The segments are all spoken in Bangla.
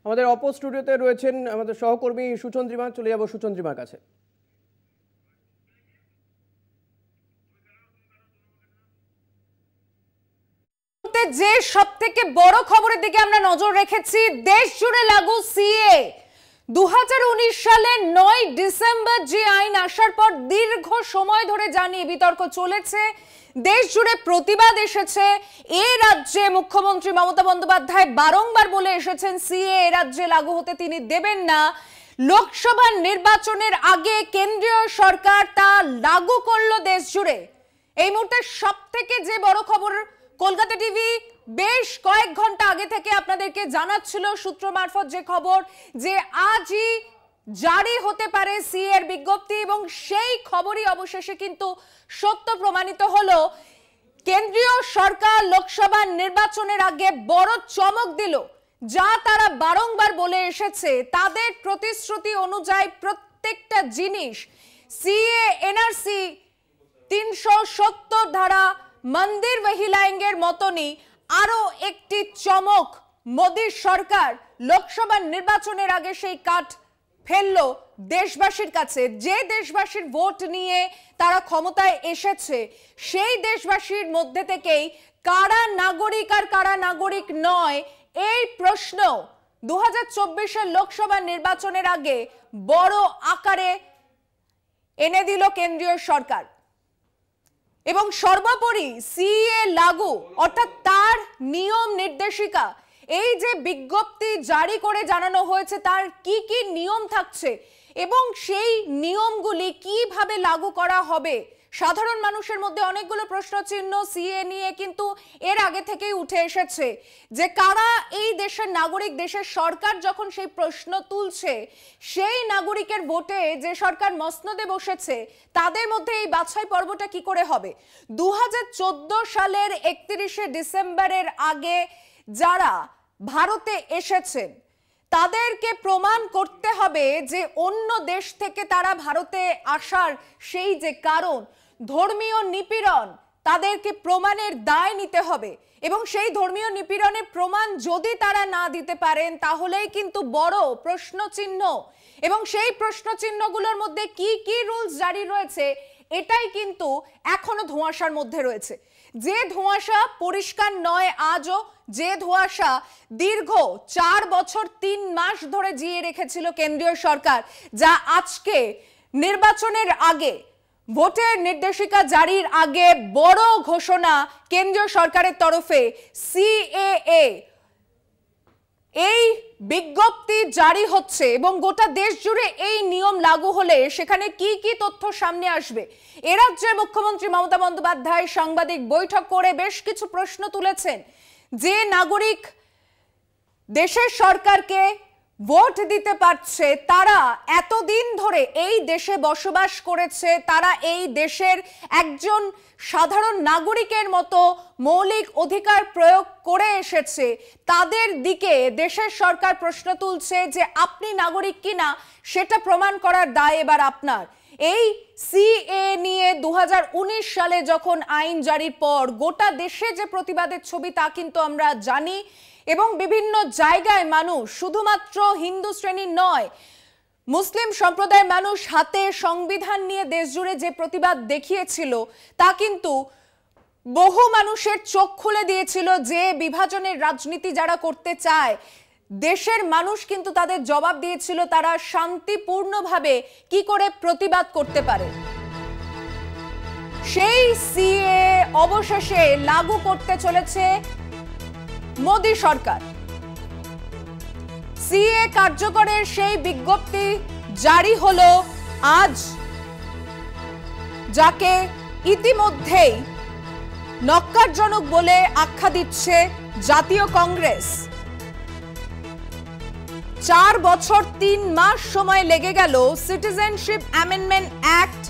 আমাদের অপর স্টুডিওতে রয়েছেন আমাদের সহকর্মী সুচন্দ্রিমা। চলে যাব সুচন্দ্রিমার কাছে। যে সবথেকে বড় খবরের দিকে আমরা নজর রেখেছি, দেশ জুড়ে লাগু সিএ। 2019 সালের 9 ডিসেম্বর যে আইন আসার পর দীর্ঘ সময় ধরে জানিয়ে বিতর্ক চলেছে, দেশ জুড়ে প্রতিবাদ এসেছে। এই রাজ্যে মুখ্যমন্ত্রী মমতা বন্দ্যোপাধ্যায় বারংবার বলে এসেছেন সিএ এ রাজ্যে লাগু হতে তিনি দেবেন না। লোকসভা নির্বাচনের আগে কেন্দ্রীয় সরকার তা লাগু করলো দেশ জুড়ে। এই মুহূর্তে সবথেকে যে বড় খবর, কলকাতা টিভি বেশ কয়েক ঘন্টা আগে থেকে আপনাদেরকে জানাচ্ছিল সূত্র মারফত যে খবর, যে আজই জারি হতে পারে সিএ এর বিজ্ঞপ্তি, এবং সেই খবরই অবশেষে কিন্তু সত্য প্রমাণিত হলো। কেন্দ্রীয় সরকার লোকসভা নির্বাচনের আগে বড় চমক দিল, যা তারা বারংবার বলে এসেছে। তাদের প্রতিশ্রুতি অনুযায়ী প্রত্যেকটা জিনিস, সিএ, এনআরসি, 370 ধারা, মন্দির वही लाएंगे মতনই আরো একটি চমক। মোদী সরকার লোকসভা নির্বাচনের আগে সেই কাঠ ফেললো দেশবাসীর কাছে। যে দেশবাসীর ভোট নিয়ে তারা ক্ষমতায় এসেছে, সেই দেশবাসীর মধ্যে থেকেই কারা নাগরিক আর কারা নাগরিক নয়, এই প্রশ্ন 2024 লোকসভা নির্বাচনের আগে বড় আকারে এনে দিল কেন্দ্রীয় সরকার। এবং সর্বোপরি সিএ লাগু অর্থাৎ তার নিয়ম নির্দেশিকা, এই যে বিজ্ঞপ্তি জারি করে জানানো হয়েছে তার কি কি নিয়ম থাকছে এবং সেই নিয়মগুলি কিভাবে লাগু করা হবে। সাধারণ মানুষের মধ্যে অনেকগুলো প্রশ্ন চিহ্ন সিএ নিয়ে কিন্তু এর আগে থেকেই উঠে এসেছে, যে কারা এই দেশের নাগরিক। দেশের সরকার যখন সেই প্রশ্ন তুলছে, সেই নাগরিকের ভোটে যে সরকার মসনদে বসেছে তাদের মধ্যে এই বাছাই পর্বটা কি করে হবে। 2014 সালের 31শে ডিসেম্বরের আগে যারা ভারতে এসেছেন তাদেরকে প্রমাণ করতে হবে যে অন্য দেশ থেকে তারা ভারতে আসার সেই যে কারণ, ধর্মীয় নিপীড়ন, তাদেরকে প্রমাণের দায় নিতে হবে। এবং সেই ধর্মীয় নিপীড়নের প্রমাণ যদি তারা না দিতে পারেন তাহলেই কিন্তু বড় প্রশ্ন চিহ্ন। এবং সেই প্রশ্ন চিহ্নগুলোর মধ্যে কি কি রুলস জারি রয়েছে, এটাই কিন্তু এখনো ধোঁয়াশার মধ্যে রয়েছে। যে ধোঁয়াশা পরিষ্কার নয় আজও, যে ধোঁয়াশা দীর্ঘ 4 বছর 3 মাস ধরে জিয়ে রেখেছিল কেন্দ্রীয় সরকার, যা আজকে নির্বাচনের আগে, ভোটের নির্দেশিকা জারির আগে বড় ঘোষণা কেন্দ্রীয় সরকারের তরফে। সিএএ এই বিজ্ঞপ্তি জারি হচ্ছে এবং গোটা দেশ জুড়ে এই নিয়ম লাগু হলে সেখানে কি কি তথ্য সামনে আসবে। এ রাজ্যের মুখ্যমন্ত্রী মমতা বন্দ্যোপাধ্যায় সাংবাদিক বৈঠক করে বেশ কিছু প্রশ্ন তুলেছেন। যে নাগরিক দেশের সরকারকে ভোট দিতে পারছে, তারা এতদিন ধরে এই দেশে বসবাস করেছে, তারা এই দেশের একজন সাধারণ নাগরিকের মতো মৌলিক অধিকার প্রয়োগ করে এসেছে, তাদের দিকে দেশের সরকার প্রশ্ন তুলছে যে আপনি নাগরিক কিনা সেটা প্রমাণ করার দায় এবার আপনার। এই সিএ নিয়ে 2019 সালে যখন আইন জারির পর গোটা দেশে যে প্রতিবাদের ছবি তা কিন্তু আমরা জানি। এবং বিভিন্ন জায়গায় মানুষ, শুধুমাত্র হিন্দু শ্রেণীর নয়, মুসলিম সম্প্রদায়ের মানুষ হাতে সংবিধান নিয়ে দেশ জুড়ে যে প্রতিবাদ দেখিয়েছিল তা কিন্তু বহু মানুষের চোখ খুলে দিয়েছিল। যে বিভাজনের রাজনীতি যারা করতে চায়, দেশের মানুষ কিন্তু তাদের জবাব দিয়েছিল তারা শান্তিপূর্ণভাবে কি করে প্রতিবাদ করতে পারে। সেই সিএ অবশেষে লাগু করতে চলেছে মোদী সরকার। সিএ কার্যকরের সেই বিজ্ঞপ্তি জারি হলো আজ, যাকে ইতিমধ্যেই নক্কারজনক বলে আখ্যা দিচ্ছে জাতীয় কংগ্রেস। 4 বছর 3 মাস সময় লেগে গেল সিটিজেনশিপ অ্যামেন্ডমেন্ট অ্যাক্ট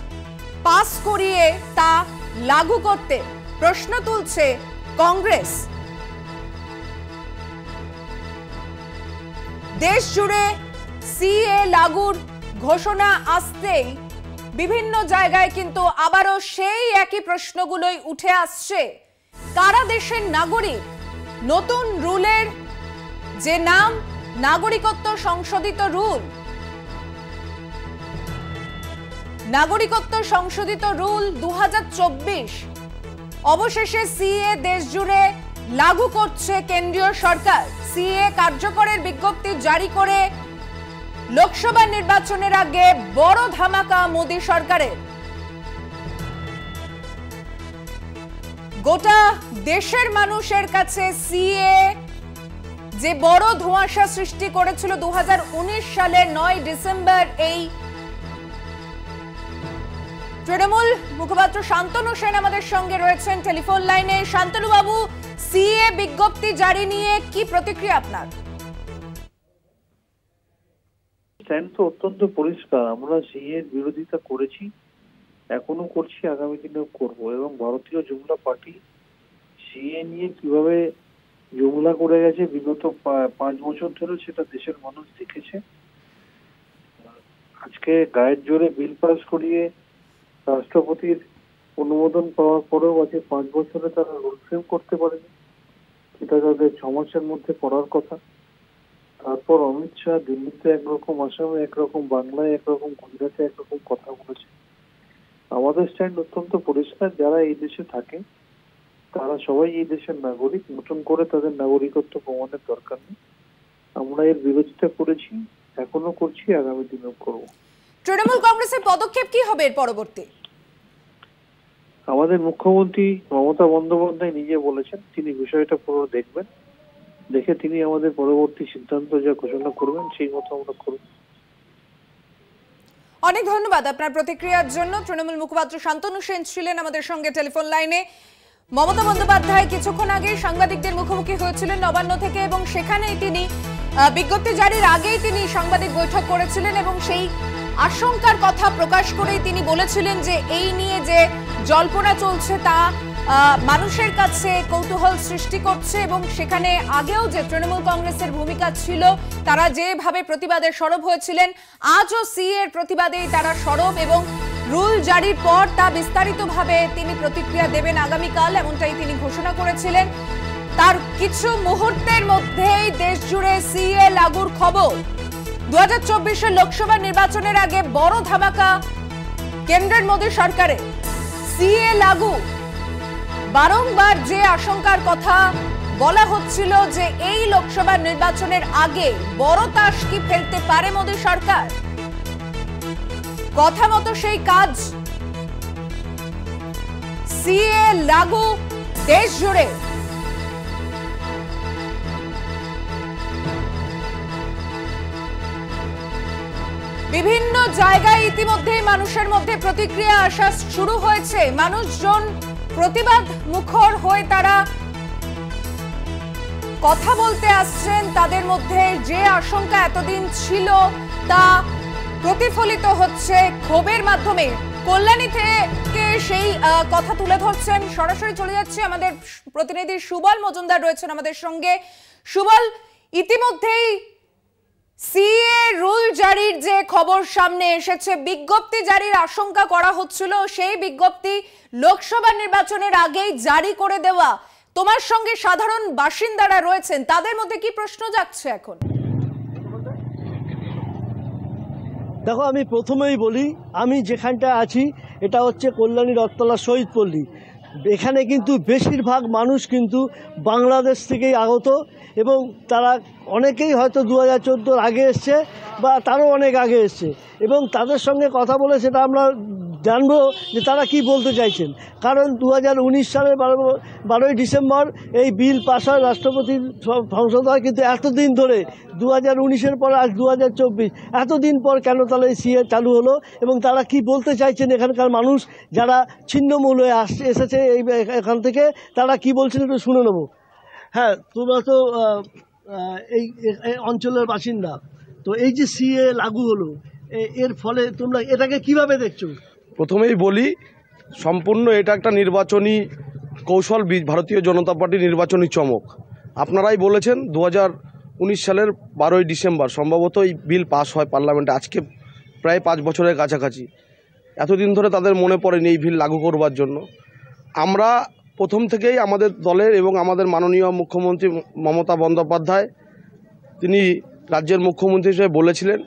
পাস করিয়ে তা লাগু করতে। প্রশ্ন তুলছে কংগ্রেস। দেশ জুড়ে সিএ লাগুর ঘোষণা আসতেই বিভিন্ন জায়গায় কিন্তু আবারও সেই একই প্রশ্নগুলোই উঠে আসছে। কারা দেশের নাগরিক? নতুন রুলের যে নাম নাগরিকত্ব সংশোধিত রুল, নাগরিকত্ব সংশোধিত রুল 2024 অবশেষে সিএ দেশ জুড়ে লাগু করছে কেন্দ্রীয় সরকার। সিএ কার্যকরের বিজ্ঞপ্তি জারি করে লোকসভা নির্বাচনের আগে বড় ধামাকা মোদী সরকারের। গোটা দেশের মানুষের কাছে সিএ যে বড় ধোঁয়াশা সৃষ্টি করেছিল 2019 সালের 9 ডিসেম্বর, এই তৃণমূল মুখপাত্র শান্তনু সেন আমাদের সঙ্গে রয়েছেন টেলিফোন লাইনে। শান্তনু বাবু, সিএ বিজ্ঞপ্তি জারি নিয়ে কি প্রতিক্রিয়া আপনার? স্ট্যান্ড তো অত্যন্ত পরিষ্কার। আমরা সিএ এর বিরোধিতা করেছি, এখনো করছি, আগামী দিনেও করব। এবং ভারতীয় জনতা পার্টি সিএ নিয়ে কিভাবে জুমলা করে গেছে বিগত 5 বছর ধরে, সেটা দেশের মানুষ দেখেছে। আজকে গায়ের জোরে বিল পাস করিয়ে রাষ্ট্রপতির অনুমোদন পাওয়ার পরেও আজকে 5 বছরে তারা রুল ফ্রেম করতে পারেনি, এটা তাদের 6 মাসের মধ্যে করার কথা। তারপর অমিত শাহ দিল্লিতে একরকম, আসামে একরকম, বাংলায় একরকম, গুজরাটে একরকম কথা বলেছে। আমাদের স্ট্যান্ড অত্যন্ত পরিষ্কার, যারা এই দেশে থাকে তারা সবাই এই দেশের নাগরিক, নতুন করে তাদের নাগরিকত্ব প্রমাণের দরকার নেই। আমরা এর বিরোধিতা করেছি, এখনো করছি, আগামী দিনেও করব। তৃণমূল কংগ্রেসের পদক্ষেপ কি হবে এর পরবর্তী? আমাদের মুখ্যমন্ত্রী মমতা বন্দ্যোপাধ্যায় নিজে বলেছেন তিনি বিষয়টা পুরো দেখবেন, দেখে তিনি আমাদের পরবর্তী সিদ্ধান্ত যা ঘোষণা করবেন সেই মতো আমরা করব। অনেক ধন্যবাদ আপনার প্রতিক্রিয়ার জন্য। তৃণমূল মুখপাত্র শান্তনু সেন ছিলেন আমাদের সঙ্গে টেলিফোন লাইনে। মমতা বন্দ্যোপাধ্যায় কিছুক্ষণ আগে সাংবাদিকদের মুখোমুখি হয়েছিলেন নবান্ন থেকে, এবং সেখানেই তিনি বিজ্ঞপ্তি জারির আগেই তিনি সাংবাদিক বৈঠক করেছিলেন এবং সেই আশঙ্কার কথা প্রকাশ করেই তিনি বলেছিলেন যে এই নিয়ে যে জল্পনা চলছে তা মানুষের কাছে কৌতূহল সৃষ্টি করছে, এবং সেখানে আগেও যে তৃণমূল কংগ্রেসের ভূমিকা ছিল, তারা যেভাবে প্রতিবাদে সরব হয়েছিলেন, আজও সিএ এর প্রতিবাদেই তারা সরব, এবং রুল জারির পর তা বিস্তারিতভাবে তিনি প্রতিক্রিয়া দেবেন আগামীকাল, এমনটাই তিনি ঘোষণা করেছিলেন। তার কিছু মুহূর্তের মধ্যেই দেশ জুড়ে সিএ লাগুর খবর। 2024 লোকসভা নির্বাচনের আগে বড় ধামাকা কেন্দ্রের মোদী সরকারে। সিএ লাগু, বারংবার যে আশঙ্কার কথা বলা হচ্ছিল যে এই লোকসভা নির্বাচনের আগে বড় তাস কি ফেলতে পারে মোদী সরকার, কথা মতো সেই কাজ। সিএ লাগু দেশ জুড়ে। বিভিন্ন জায়গায় ইতিমধ্যে মানুষের মধ্যে প্রতিক্রিয়া আসা শুরু হয়েছে। মানুষজন প্রতিবাদ মুখর হয়ে তারা কথা বলতে আসছেন। তাদের মধ্যে যে আশঙ্কা এতদিন ছিল তা প্রতিফলিত হচ্ছে ক্ষোভের মাধ্যমে। কল্যাণী থেকে সেই কথা তুলে ধরছেন। সরাসরি চলে যাচ্ছে আমাদের প্রতিনিধি সুবল মজুমদার রয়েছেন আমাদের সঙ্গে। সুবল, ইতিমধ্যেই সিএ রুল জারির যে খবর সামনে এসেছে, বিজ্ঞপ্তি জারির আশঙ্কা করা হচ্ছিল, সেই বিজ্ঞপ্তি লোকসভা নির্বাচনের আগেই জারি করে দেওয়া। তোমার সঙ্গে সাধারণ বাসিন্দারা রয়েছেন, তাদের মধ্যে কি প্রশ্ন জাগছে এখন? দেখো, আমি প্রথমেই বলি, আমি যেখানটা আছি এটা হচ্ছে কল্যাণী রথতলা শহীদ পল্লী। এখানে কিন্তু বেশিরভাগ মানুষ কিন্তু বাংলাদেশ থেকেই আগত, এবং তারা অনেকেই হয়তো 2014 আগে এসছে বা তারও অনেক আগে এসছে, এবং তাদের সঙ্গে কথা বলে সেটা আমরা জানবো যে তারা কি বলতে চাইছেন। কারণ 2019 সালের 12ই ডিসেম্বর এই বিল পাস হয়, রাষ্ট্রপতির সংসদ হয়, কিন্তু এতদিন ধরে 2019-এর পর আজ 2024, এতদিন পর কেন তাহলে এই সিএ চালু হলো, এবং তারা কি বলতে চাইছেন এখানকার মানুষ যারা ছিন্নমূল হয়ে এসেছে এখান থেকে, তারা কি বলছেন একটু শুনে নেবো। হ্যাঁ, তোমরা তো এই অঞ্চলের বাসিন্দা, তো এই যে সিএ লাগু হলো এর ফলে তোমরা এটাকে কিভাবে দেখছো? প্রথমেই বলি, সম্পূর্ণ এটা একটা নির্বাচনী কৌশল, ভারতীয় জনতা পার্টির নির্বাচনী চমক। আপনারাই বলেছেন 2019 সালের 12ই ডিসেম্বর সম্ভবত এই বিল পাস হয় পার্লামেন্টে, আজকে প্রায় 5 বছরের কাছাকাছি। এতদিন ধরে তাদের মনে পড়েনি এই বিল লাগু করবার জন্য। আমরা প্রথম থেকেই আমাদের দলের এবং আমাদের মাননীয় মুখ্যমন্ত্রী মমতা বন্দ্যোপাধ্যায় তিনি রাজ্যের মুখ্যমন্ত্রী হিসেবে বলেছিলেন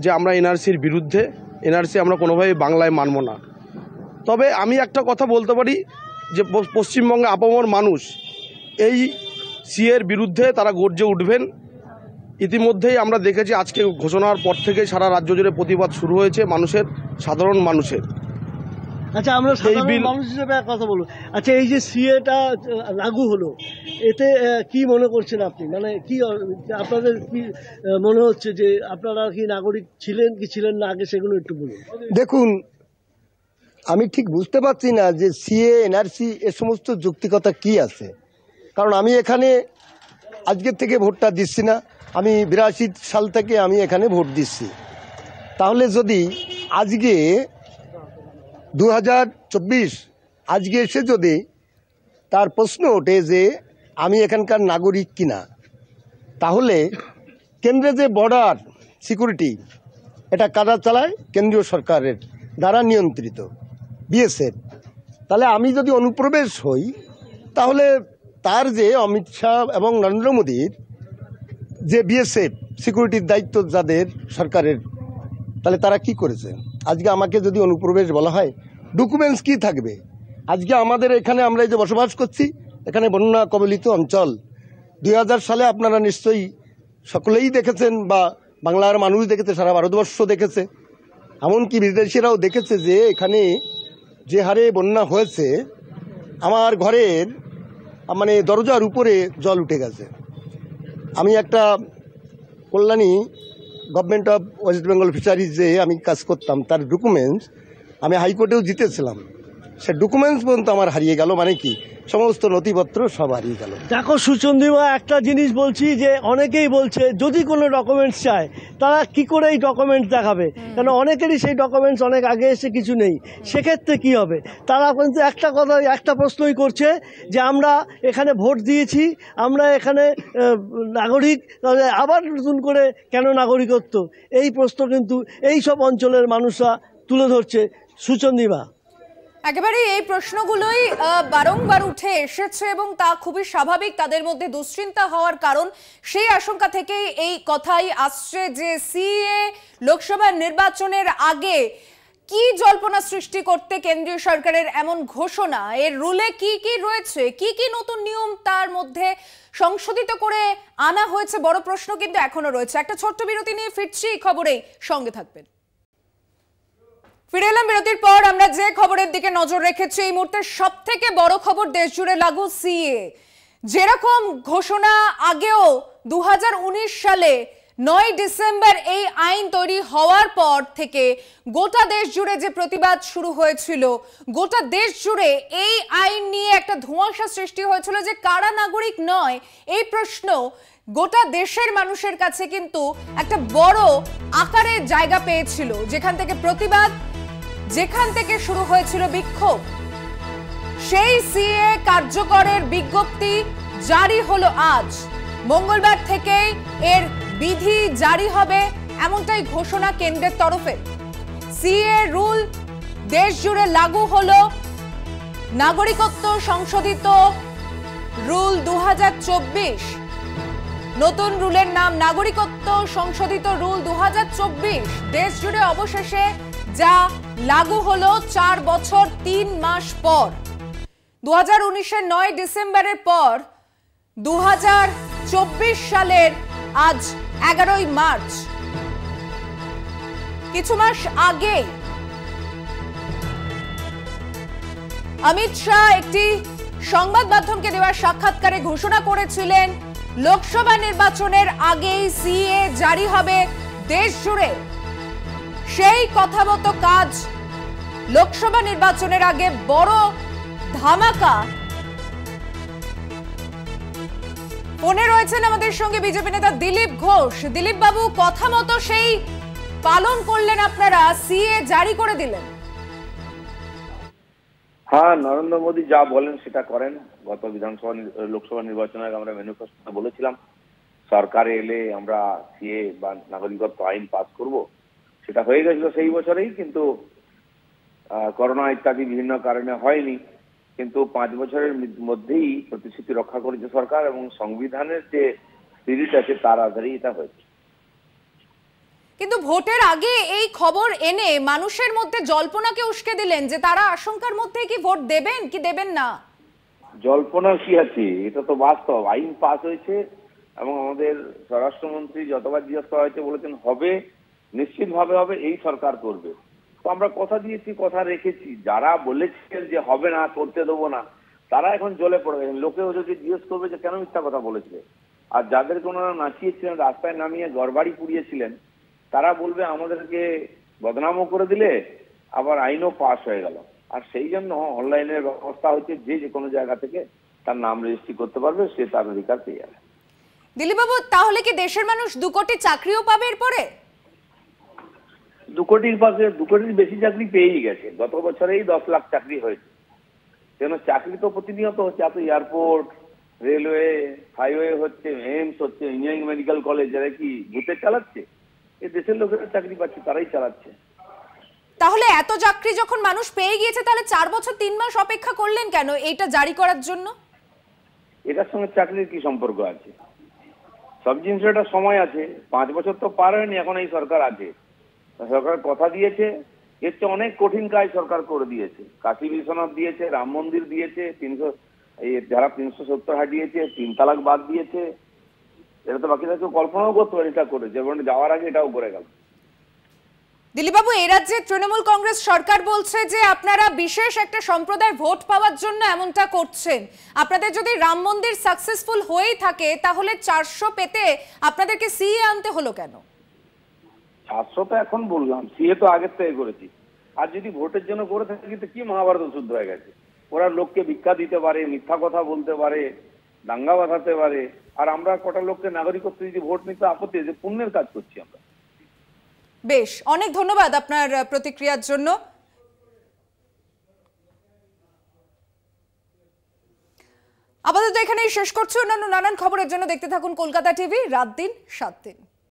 যে আমরা এনআরসির বিরুদ্ধে, এনআরসি আমরা কোনোভাবেই বাংলায় মানব না। তবে আমি একটা কথা বলতে পারি যে পশ্চিমবঙ্গে আপামর মানুষ এই সিএর বিরুদ্ধে তারা গর্জে উঠবেন। ইতিমধ্যেই আমরা দেখেছি আজকে ঘোষণার পর থেকে সারা রাজ্য জুড়ে প্রতিবাদ শুরু হয়েছে সাধারণ মানুষের। আচ্ছা, আমরা সাধারণ মানুষ হিসেবে কথা বলবো। আচ্ছা, এই যে সিএটা লাগু হলো, এতে কি মনে করছেন আপনি? মানে কি আপনাদের কি মনে হচ্ছে যে আপনারা কি নাগরিক ছিলেন কি ছিলেন না আগে, সেগুলো একটু বলুন। দেখুন, আমি ঠিক বুঝতে পারছি না যে সিএ এনআরসি এ সমস্ত যৌক্তিকতা কি আছে। কারণ আমি এখানে আজকের থেকে ভোটটা দিচ্ছি না, আমি 82 সাল থেকে আমি এখানে ভোট দিচ্ছি। তাহলে যদি আজকে 2024 আজকে এসে যদি তার প্রশ্ন ওঠে যে আমি এখানকার নাগরিক কিনা, তাহলে কেন্দ্রে যে বর্ডার সিকিউরিটি এটা কারা চালায়? কেন্দ্রীয় সরকারের দ্বারা নিয়ন্ত্রিত বিএসএফ। তাহলে আমি যদি অনুপ্রবেশ হই, তাহলে তার যে অমিত শাহ এবং নরেন্দ্র মোদীর যে বিএসএফ সিকিউরিটির দায়িত্ব যাদের সরকারের, তাহলে তারা কি করেছে? আজকে আমাকে যদি অনুপ্রবেশ বলা হয়, ডকুমেন্টস কি থাকবে? আজকে আমাদের এখানে আমরা এই যে বসবাস করছি, এখানে বন্যা কবলিত অঞ্চল। 2000 সালে আপনারা নিশ্চয়ই সকলেই দেখেছেন, বা বাংলার মানুষ দেখেছে, সারা ভারতবর্ষ দেখেছে, এমনকি বিদেশিরাও দেখেছে যে এখানে যে হারে বন্যা হয়েছে, আমার ঘরের মানে দরজার উপরে জল উঠে গেছে। আমি একটা কল্যাণী গভর্নমেন্ট অফ ওয়েস্ট বেঙ্গল ফিশারিজে আমি কাজ করতাম, তার ডকুমেন্টস আমি হাইকোর্টেও জিতেছিলাম, সে ডকুমেন্টস পর্যন্ত আমার হারিয়ে গেল। মানে কি, সমস্ত নথিপত্র সব হারিয়ে গেল। দেখো সুচন্দ্রিমা, একটা জিনিস বলছি যে অনেকেই বলছে যদি কোনো ডকুমেন্টস চায় তারা কি করে এই ডকুমেন্টস দেখাবে, কারণ অনেকেরই সেই ডকুমেন্টস অনেক আগে এসে কিছু নেই। সেক্ষেত্রে কি হবে? তারা কিন্তু একটা প্রশ্নই করছে যে আমরা এখানে ভোট দিয়েছি, আমরা এখানে নাগরিক, তাহলে আবার নতুন করে কেন নাগরিকত্ব? এই প্রশ্ন কিন্তু এই সব অঞ্চলের মানুষরা তুলে ধরছে। সুচন্দ্রিমা, একেবারে এই প্রশ্নগুলোই বারংবার উঠে এসেছে এবং তা খুবই স্বাভাবিক। তাদের মধ্যে দুশ্চিন্তা হওয়ার কারণ সেই আশঙ্কা থেকেই এই কথাই আসছে যে সিএ লোকসভা নির্বাচনের আগে কি জল্পনা সৃষ্টি করতে কেন্দ্রীয় সরকারের এমন ঘোষণা, এর রুলে কি কি রয়েছে, কি কি নতুন নিয়ম তার মধ্যে সংশোধিত করে আনা হয়েছে, বড় প্রশ্ন কিন্তু এখনো রয়েছে। একটা ছোট্ট বিরতি নিয়ে ফিরছি, এই খবরেই সঙ্গে থাকবেন। ফিরে এলাম বিরতির পর। আমরা যে খবরের দিকে নজর রেখেছি, এই মুহূর্তে সব থেকে বড় খবর দেশ জুড়ে লাগু সিএ। যেরকম ঘোষণা আগেও 2019 সালে 9 ডিসেম্বর এই আইন তৈরি হওয়ার পর থেকে গোটা দেশ জুড়ে যে প্রতিবাদ শুরু হয়েছিল, গোটা দেশ জুড়ে এই আইন নিয়ে একটা ধোঁয়াশা সৃষ্টি হয়েছিল যে কারা নাগরিক নয়, এই প্রশ্ন গোটা দেশের মানুষের কাছে কিন্তু একটা বড় আকারে জায়গা পেয়েছিল। যেখান থেকে প্রতিবাদ, যেখান থেকে শুরু হয়েছিল বিক্ষোভ, সেই সিএ কার্যকরের বিজ্ঞপ্তি জারি হলো আজ। মঙ্গলবার থেকে এর বিধি জারি হবে, এমনটাই ঘোষণা কেন্দ্রের তরফে। সিএ রুল দেশ জুড়ে লাগু হলো। নাগরিকত্ব সংশোধিত রুল 2024, নতুন রুলের নাম নাগরিকত্ব সংশোধিত রুল 2024 দেশ জুড়ে অবশেষে যা লাগু হলো 4 বছর 3 মাস পর। 2019-এর 9 ডিসেম্বরের পর 2024 সালের আজ 11ই মার্চ, কিছু মাস আগে অমিত শাহ একটি সংবাদ মাধ্যমকে দেওয়া সাক্ষাৎকারে ঘোষণা করেছিলেন লোকসভা নির্বাচনের আগেই সিএ জারি হবে দেশ জুড়ে। সেই কথা মতো কাজ লোকসভা নির্বাচনের আগে বড় ধামাকা। ফোনে রয়েছেন আমাদের সঙ্গে বিজেপি নেতা দিলীপ ঘোষ। দিলীপ বাবু, কথা মতো সেই পালন করলেন আপনারা, সিএ জারি করে দিলেন। হ্যাঁ, নরেন্দ্র মোদী যা বলেন সেটা করেন। গত লোকসভা নির্বাচনের আগে আমরা ম্যানিফেস্টোতে বলেছিলাম সরকারে এলে আমরা সিএ বা নাগরিকত্ব আইন পাস করব। সেটা হয়ে গেছিল সেই বছরেই, কিন্তু করোনা ইত্যাদি বিভিন্ন কারণে হয়নি। কিন্তু 5 বছরের মধ্যেই প্রতিশ্রুতি রক্ষা করেছে সরকার এবং সংবিধানের যে স্পিরিট আছে তার আধারেই এটা হয়েছে। কিন্তু ভোটের আগে এই খবর এনে মানুষের মধ্যে জল্পনাকে উস্কে দিলেন যে তারা আশঙ্কার মধ্যে কি ভোট দেবেন কি দেবেন না। জল্পনার কি আছে, এটা তো বাস্তব। আইন পাস হয়েছে এবং আমাদের স্বরাষ্ট্রমন্ত্রী যতবার জিজ্ঞেস করা হয়েছে বলেছেন হবে, নিশ্চিতভাবে হবে, এই সরকার করবে। তো আমরা কথা দিয়েছি, কথা রেখেছি। যারা বলেছিলেন যে হবে না, করতে দেবো না, তারা এখন জ্বলে পড়ে গেছেন। লোকেও যদি জিজ্ঞেস করবে যে কেন মিথ্যা কথা বলেছিলেন, আর যাদেরকে ওনারা নাচিয়েছিলেন, রাস্তায় নামিয়ে ঘরবাড়ি পুড়িয়েছিলেন, তারা বলবে আমাদেরকে বদনামও করে দিলে, আবার আইনও পাস হয়ে গেল। আর সেই জন্য অনলাইনের ব্যবস্থা হচ্ছে, যে কোনো জায়গা থেকে তার নাম রেজিস্ট্রি করতে পারবে, সে তার অধিকার পেয়ে যাবে। দিলীপবাবু, তাহলে কি দেশের মানুষ 2 কোটি চাকরিও পাবে এরপরে? 2 কোটির বেশি চাকরি পেয়েই গেছে। গত বছরেই 10 লাখ চাকরি হয়েছে। কেন চাকরি তো প্রতিনিয়ত হচ্ছে। এত এয়ারপোর্ট, রেলওয়ে, হাইওয়ে হচ্ছে, এইমস হচ্ছে, ইঞ্জিনিয়ারিং মেডিকেল কলেজ, যারা কি ভূতে চালাচ্ছে? এই দেশের লোকেরা চাকরি পাচ্ছে, তারাই চালাচ্ছে। তাহলে এত চাকরি যখন মানুষ পেয়ে গিয়েছে, তাহলে 4 বছর 3 মাস অপেক্ষা করলেন কেন এটা জারি করার জন্য? এটার সঙ্গে চাকরির কি সম্পর্ক আছে? সব জিনিসের একটা সময় আছে। 5 বছর তো পার হয়নি, এখন এই সরকার আছে। সরকার কথা দিয়েছে, এর চেয়ে অনেক কঠিন কাজ সরকার করে দিয়েছে। কাশী বিশ্বনাথ দিয়েছে, রাম মন্দির দিয়েছে, যারা 370 হাঁটিয়েছে, 3 তালাক বাদ দিয়েছে। এটা তো বাকিরা কেউ কল্পনাও করতে পারে এটা করে, যেমন যাওয়ার আগে এটাও করে গেল। দিলীপবাবু, এই রাজ্যে তৃণমূল কংগ্রেস সরকার বলছে যে আপনারা বিশেষ একটা সম্প্রদায়ের ভোট পাওয়ার জন্য এমনটা করছেন। আপনাদের যদি রাম মন্দির সাকসেসফুল হয়েই থাকে, তাহলে 400 পেতে আপনাদেরকে সিএ আনতে হলো কেন? 400 তো এখন বললাম, সিএ তো আগের থেকে করেছি। আর যদি ভোটের জন্য করে থাকি তো কি মহাভারত শুদ্ধ হয়ে গেছে? ওরা লোককে ভিক্ষা দিতে পারে, মিথ্যা কথা বলতে পারে, দাঙ্গা বাঁধাতে পারে। আর আমরা কটা লোককে নাগরিকত্ব যদি ভোট নিতে আপত্তি, যে পুণ্যের কাজ করছি আমরা। বেশ, অনেক ধন্যবাদ আপনার প্রতিক্রিয়ার জন্য। আপাতত এখানেই শেষ করছি। অন্যান্য নানান খবরের জন্য দেখতে থাকুন কলকাতা টিভি, রাত দিন 7 দিন।